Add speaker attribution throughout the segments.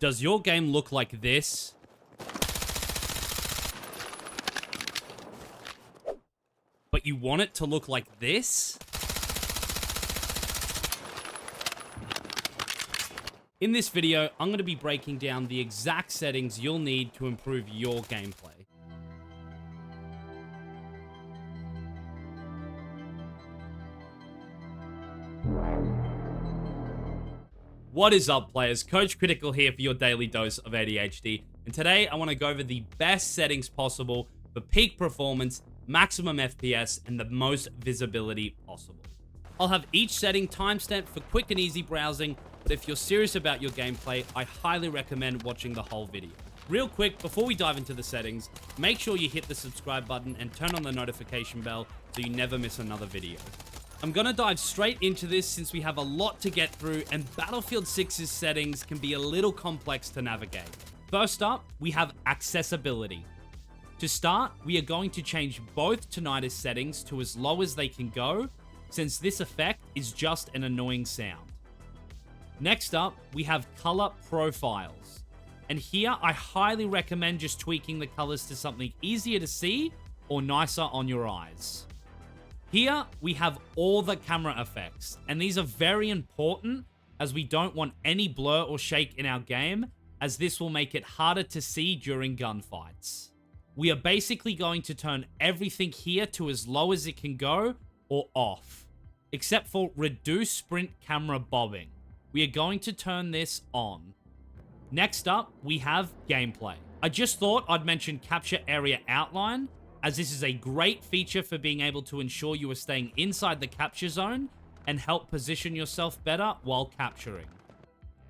Speaker 1: Does your game look like this? But you want it to look like this? In this video, I'm going to be breaking down the exact settings you'll need to improve your gameplay. What is up, players? Coach Critical here for your daily dose of ADHD, and today I want to go over the best settings possible for peak performance, maximum FPS, and the most visibility possible. I'll have each setting timestamped for quick and easy browsing, but if you're serious about your gameplay, I highly recommend watching the whole video. Real quick, before we dive into the settings, make sure you hit the subscribe button and turn on the notification bell so you never miss another video. I'm gonna dive straight into this since we have a lot to get through and Battlefield 6's settings can be a little complex to navigate. First up, we have accessibility. To start, we are going to change both tinnitus settings to as low as they can go, since this effect is just an annoying sound. Next up, we have color profiles. And here, I highly recommend just tweaking the colors to something easier to see or nicer on your eyes. Here, we have all the camera effects, and these are very important as we don't want any blur or shake in our game, as this will make it harder to see during gunfights. We are basically going to turn everything here to as low as it can go, or off, except for reduce sprint camera bobbing. We are going to turn this on. Next up, we have gameplay. I just thought I'd mention capture area outline, as this is a great feature for being able to ensure you are staying inside the capture zone and help position yourself better while capturing.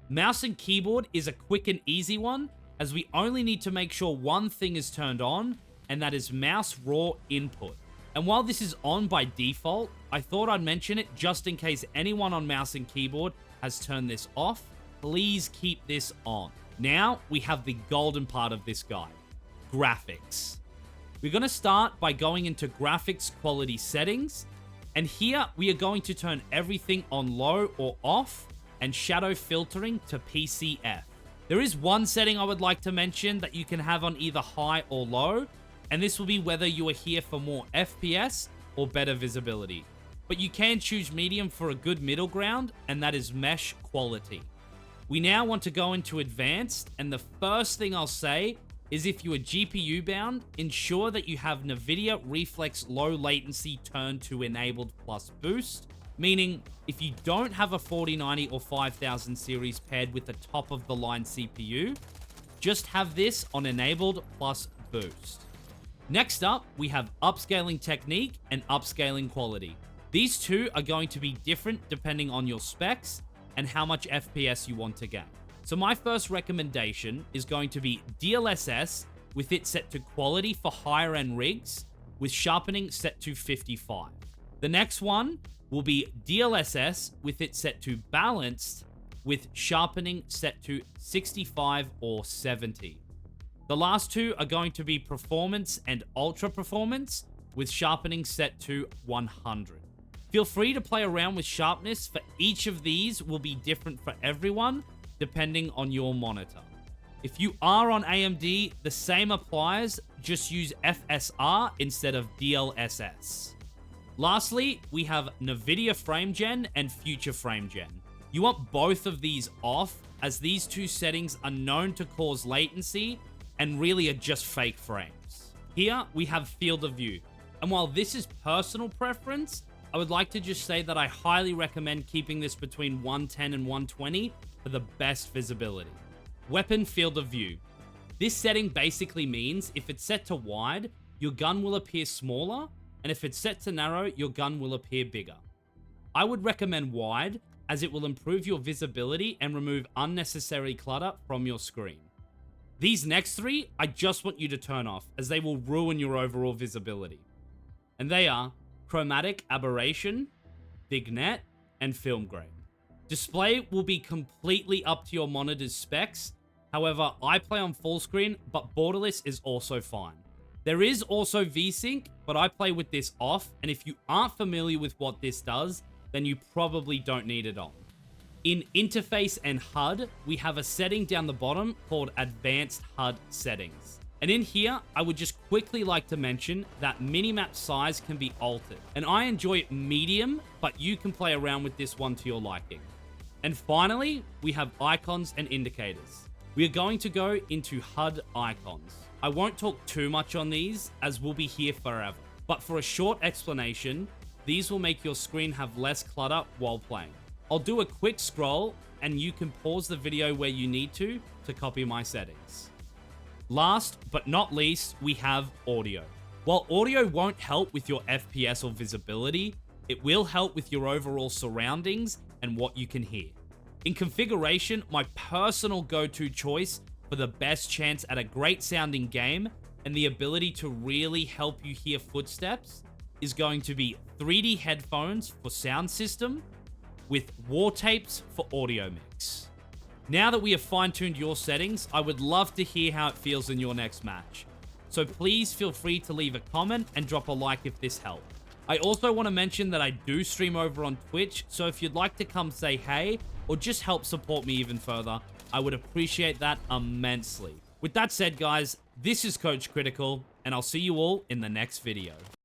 Speaker 1: Mouse and keyboard is a quick and easy one, as we only need to make sure one thing is turned on, and that is mouse raw input. And while this is on by default, I thought I'd mention it just in case anyone on mouse and keyboard has turned this off. Please keep this on. Now we have the golden part of this guide, graphics. We're going to start by going into graphics quality settings, and here we are going to turn everything on low or off and shadow filtering to PCF. There is one setting I would like to mention that you can have on either high or low, and this will be whether you are here for more FPS or better visibility. But you can choose medium for a good middle ground, and that is mesh quality. We now want to go into advanced, and the first thing I'll say is if you are GPU bound, ensure that you have NVIDIA Reflex Low Latency turned to enabled plus boost, meaning if you don't have a 4090 or 5000 series paired with the top of the line CPU, just have this on enabled plus boost. Next up, we have upscaling technique and upscaling quality. These two are going to be different depending on your specs and how much FPS you want to get. So my first recommendation is going to be DLSS with it set to quality for higher end rigs with sharpening set to 55. The next one will be DLSS with it set to balanced with sharpening set to 65 or 70. The last two are going to be performance and ultra performance with sharpening set to 100. Feel free to play around with sharpness, for each of these will be different for everyone depending on your monitor. If you are on AMD, the same applies, just use FSR instead of DLSS. Lastly, we have NVIDIA FrameGen and Future FrameGen. You want both of these off, as these two settings are known to cause latency and really are just fake frames. Here we have field of view, and while this is personal preference, I would like to just say that I highly recommend keeping this between 110 and 120 for the best visibility. Weapon field of view. This setting basically means if it's set to wide, your gun will appear smaller, and if it's set to narrow, your gun will appear bigger. I would recommend wide, as it will improve your visibility and remove unnecessary clutter from your screen. These next three, I just want you to turn off, as they will ruin your overall visibility. And they are chromatic aberration, vignette, and film grain. Display will be completely up to your monitor's specs. However, I play on full screen, but borderless is also fine. There is also VSync, but I play with this off, and if you aren't familiar with what this does, then you probably don't need it on. In interface and HUD, we have a setting down the bottom called Advanced HUD Settings. And in here, I would just quickly like to mention that minimap size can be altered. And I enjoy medium, but you can play around with this one to your liking. And finally, we have icons and indicators. We are going to go into HUD icons. I won't talk too much on these, as we'll be here forever. But for a short explanation, these will make your screen have less clutter while playing. I'll do a quick scroll, and you can pause the video where you need to copy my settings. Last but not least, we have audio. While audio won't help with your FPS or visibility, it will help with your overall surroundings and what you can hear. In configuration, my personal go-to choice for the best chance at a great sounding game and the ability to really help you hear footsteps is going to be 3D headphones for sound system with war tapes for audio mix. Now that we have fine-tuned your settings, I would love to hear how it feels in your next match. So please feel free to leave a comment and drop a like if this helped. I also want to mention that I do stream over on Twitch, so if you'd like to come say hey, or just help support me even further, I would appreciate that immensely. With that said, guys, this is Coach Critical, and I'll see you all in the next video.